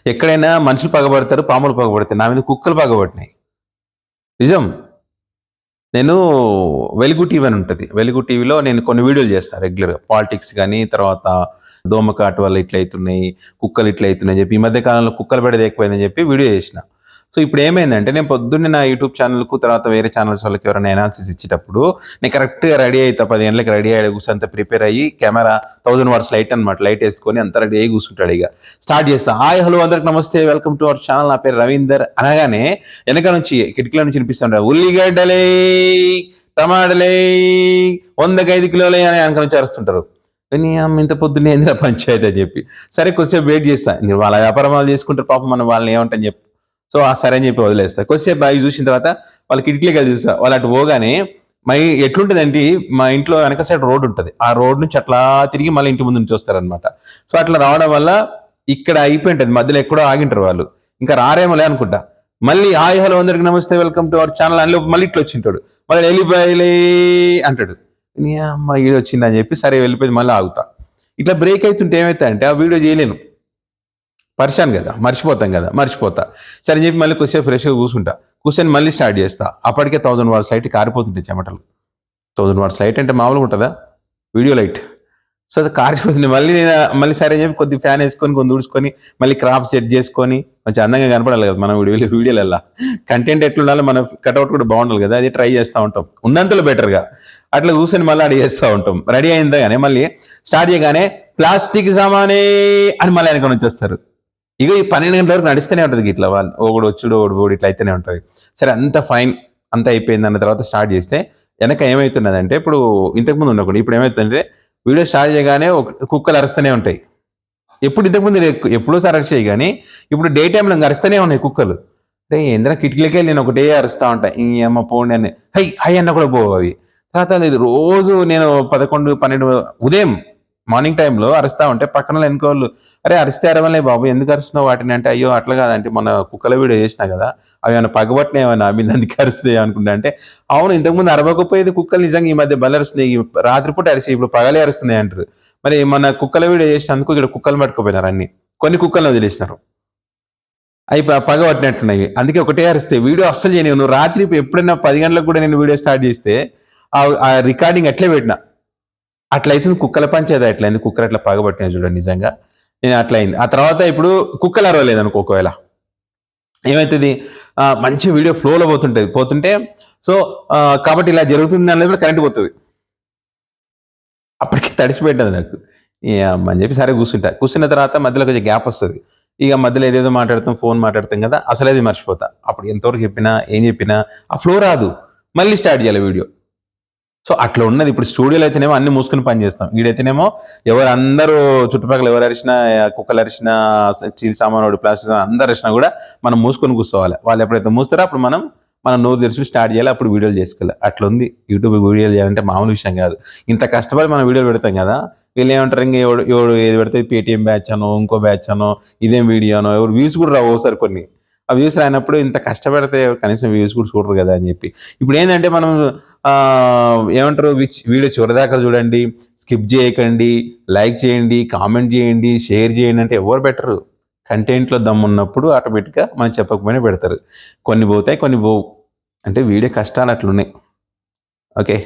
ఎక్కడైనా మనుషులు పగబడతారు, పాములు పగబడతాయి. నా మీద కుక్కలు పగబట్టినాయి. నిజం. నేను 'వెలుగు టీవీ' అని ఉంటది. 'వెలుగు టీవీలో' నేను కొన్ని వీడియోలు చేస్తా రెగ్యులర్‌గా. పాలిటిక్స్ గాని, తర్వాత దోమకాటు వల్ల ఇట్లయితున్నాయి, కుక్కలు ఇట్లయితున్నాయని చెప్పి, ఈ మధ్య కాలంలో కుక్కల బెడద ఎక్కువైందని చెప్పి వీడియో చేసిన. సో, ఇప్పుడేమైందంటే నేను పొద్దున్నే నా యూట్యూబ్ ఛానెల్‌కు, తర్వాత వేరే ఛానెల్స్ వాళ్ళకి ఎవరైనా అనాలిసిస్ ఇచ్చేటప్పుడు, నేను కరెక్ట్‌గా రెడీ అయితా. 10 గంటలకి రెడీ అయ్యి కూర్చొని ప్రిపేర్ అయ్యి కెమెరా 1000 వాట్స్ లైట్ అనమాట. లైట్ ఏసుకొని అంతా రెడీ అయ్యి కూర్చుంటాడు ఇగ. స్టార్ట్ చేస్తా. హాయ్, హలో అందరికి నమస్తే. Welcome to our channel. నా పేరు రవీందర్ అనగానే వెనక నుంచి కిటికీలో నుంచి వినిపిస్తుంటారు. ఉల్లిగడ్డలే, టమాటలే, 105 కిలోలే అని వెనక నుంచి అరుస్తుంటారు. కానీ ఇంత పొద్దున్నే ఏందిరా పంచాయతీ అని చెప్పి. సరే కొద్దిసేపు వెయిట్ చేస్తా. వాళ్ళ వ్యాపారం వాళ్ళు చేసుకుంటారు పాపం, మనం వాళ్ళని ఏమంటని చెప్పి. సో, సరే అని చెప్పి వదిలేస్తా. కొద్దిసేపు అవి చూసిన తర్వాత వాళ్ళ కిటికీలకి చూస్తా. వాళ్ళు అటు పోగానే ఎట్లుంటదంటే మా ఇంట్లో వెనక సైడ్ రోడ్ ఉంటది. ఆ రోడ్ నుంచి అట్లా తిరిగి మళ్ళీ ఇంటి ముందు నుంచి వస్తారనమాట. సో, అట్లా రావడం వల్ల ఇక్కడ అయిపోయింటది. మధ్యలో ఎక్కడో ఆగింటారు వాళ్ళు. ఇంకా రారేమోలే అనుకుంటా. మళ్ళీ హాయ్, హలో అందరికి నమస్తే, వెల్కమ్ టు అవర్ ఛానల్ అని మళ్ళీ ఇట్లా వచ్చింటాడు. మళ్ళీ ఎల్లిపాయలే అంటాడు. నీ అమ్మ ఈడొచ్చింది అని చెప్పి సరే వెళ్ళిపోయి మళ్ళీ ఆగుతా. ఇట్లా బ్రేక్ అవుతుంటే ఏమవుతాయంటే ఆ వీడియో చేయలేను. పరిశాన్ కదా, మర్చిపోతాం కదా, మర్చిపోతా. సరే అని చెప్పి మళ్ళీ కొద్దిసేపు ఫ్రెష్గా కూర్చుంటా. కూర్చొని మళ్ళీ స్టార్ట్ చేస్తా. అప్పటికే 1000 వాట్స్ లైట్ కారిపోతుంటాయి చెమటలు. 1000 వాట్స్ లైట్ అంటే మామూలుగా ఉంటుందా? Video light. సో, అది కారిపోతుంది. మళ్ళీ సరే అని చెప్పి కొద్దిగా ఫ్యాన్ వేసుకొని, కొన్ని ఊడ్చుకొని, మళ్ళీ క్రాప్ సెట్ చేసుకొని, కొంచెం అందంగా కనపడాలి కదా మనం వీడియోలల్లా. కంటెంట్ ఎట్లుండాలో మన కటౌట్ కూడా బాగుండాలి కదా, అది ట్రై చేస్తూ ఉంటాం. ఉన్నంతలో బెటర్గా. అట్లా కూర్చొని మళ్ళీ అడిగి చేస్తూ ఉంటాం. రెడీ అయిందా కానీ మళ్ళీ స్టార్ట్ చేయగానే ప్లాస్టిక్ సామానే అని మళ్ళీ వెనక నుంచి వస్తారు. ఇక ఈ 12 గంటల వరకు నడుస్తూనే ఉంటుంది ఇట్లా. వాళ్ళు ఒకడు వచ్చుడు ఒకడు ఇట్లా అయితేనే ఉంటుంది. సరే అంత ఫైన్, అంత అయిపోయింది అన్న తర్వాత స్టార్ట్ చేస్తే వెనక ఏమవుతున్నదంటే, ఇప్పుడు ఇంతకుముందు ఉండకుండా ఇప్పుడు ఏమవుతుందంటే, వీడియో స్టార్ట్ చేయగానే కుక్కలు అరుస్తూనే ఉంటాయి. ఇంతకుముందు ఎప్పుడో సార్ అరిచాయి కానీ ఇప్పుడు డే టైంలో అరుస్తూనే ఉన్నాయి కుక్కలు. అంటే ఏంద్రా కిటికీలకే నేను ఒకటే అరుస్తూ ఉంటా. ఈ అమ్మ పోండి అని హై హై అన్న కూడా పోవు అవి. తర్వాత లేదు రోజు నేను 11, 12 ఉదయం మార్నింగ్ టైంలో అరుస్తా ఉంటే పక్కన వెనుకోళ్ళు అరే అరిస్తే అరవలే బాబు, ఎందుకు అరుస్తున్నావు వాటిని అంటే, అయ్యో అట్లా కాదంటే మన కుక్కల వీడియో చేసినా కదా, అవి ఏమైనా పగబట్టినా ఏమైనా మీద అందుకే అరుస్తాయి అనుకుంటా అంటే, అవును ఇంతకుముందు అరవకపోయేది కుక్కలు నిజంగా ఈ మధ్య బలి అరుస్తున్నాయి. రాత్రిపూట అరిసి ఇప్పుడు పగలే అరుస్తున్నాయి అంటారు. మరి మన కుక్కల వీడియో చేసినందుకు ఇక్కడ కుక్కలు పట్టుకుపోయినారు అన్ని. కొన్ని కుక్కలను వదిలేసినారు. అవి పగ పట్టినట్టున్నాయి. అందుకే ఒకటే అరిస్తాయి. వీడియో అస్సలు చేయను. నువ్వు రాత్రి ఎప్పుడైనా 10 గంటలకు కూడా నేను వీడియో స్టార్ట్ చేస్తే ఆ రికార్డింగ్ అట్లే పెట్టినా. అట్లయితే కుక్కల పంచేది అట్లయింది. కుక్కలు అట్లా పగబట్టినాయి చూడండి నిజంగా. నేను అట్లా అయింది. ఆ తర్వాత ఇప్పుడు కుక్కలు అరవలేదు అనుకో ఒకవేళ ఏమైతుంది, మంచి వీడియో ఫ్లోలో పోతుంటే సో, కాబట్టి ఇలా జరుగుతుంది అనేది కూడా కరెంట్ పోతుంది. అప్పటికి తడిసిపోయింటది నాకు. అని చెప్పి సరే కూర్చుంటా. కూర్చున్న తర్వాత మధ్యలో కొంచెం గ్యాప్ వస్తుంది. ఇక మధ్యలో ఏదేదో మాట్లాడతాం, ఫోన్ మాట్లాడతాం కదా, అసలేది మర్చిపోతా. అప్పుడు ఎంతవరకు చెప్పినా ఏం చెప్పినా ఆ ఫ్లో రాదు. మళ్ళీ స్టార్ట్ చేయాలి వీడియో. సో, అట్లా ఉన్నది. ఇప్పుడు స్టూడియోలో అయితేనేమో అన్ని మూసుకొని పని చేస్తాం. ఈడైతేనేమో అందరూ చుట్టుపక్కల ఎవరు అరిచినా, కుక్కలు అరిచినా, స్టీల్ సామాను, ప్లాస్టిక్ అందరు అరిచినా కూడా మనం మూసుకొని కూర్చోవాలి. వాళ్ళు ఎప్పుడైతే మూస్తారో అప్పుడు మనం నోరు తెరిచి స్టార్ట్ చేయాలి. అప్పుడు వీడియోలు చేసుకోవాలి. అట్లా ఉంది. యూట్యూబ్ వీడియోలు చేయాలంటే మామూలు విషయం కాదు. ఇంత కష్టపడి మనం వీడియోలు పెడతాం కదా, వీళ్ళు ఏమంటారు, ఇంకా ఎవడు ఏది పెడితే పేటీఎం బ్యాచ్ అనో, ఇంకో బ్యాచ్ అనో, ఇదేం వీడియో అనో, ఎవరు వ్యూస్ కూడా రావు ఒకసారి కొన్ని. ఆ వ్యూస్ రానప్పుడు ఇంత కష్టపడితే కనీసం వ్యూస్ కూడా చూడరు కదా అని చెప్పి. ఇప్పుడు ఏంటంటే మనం ఏమంటారు, వీడియో చివరిదాకా చూడండి, స్కిప్ చేయకండి, లైక్ చేయండి, కామెంట్ చేయండి, షేర్ చేయండి అంటే ఎవరు పెట్టరు. కంటెంట్లో దమ్మున్నప్పుడు ఆటోమేటిక్గా మనం చెప్పకపోయినా పెడతారు. కొన్ని పోతాయి, కొన్ని పోవు. అంటే వీడియో కష్టాలు అట్లున్నాయి. ఓకే.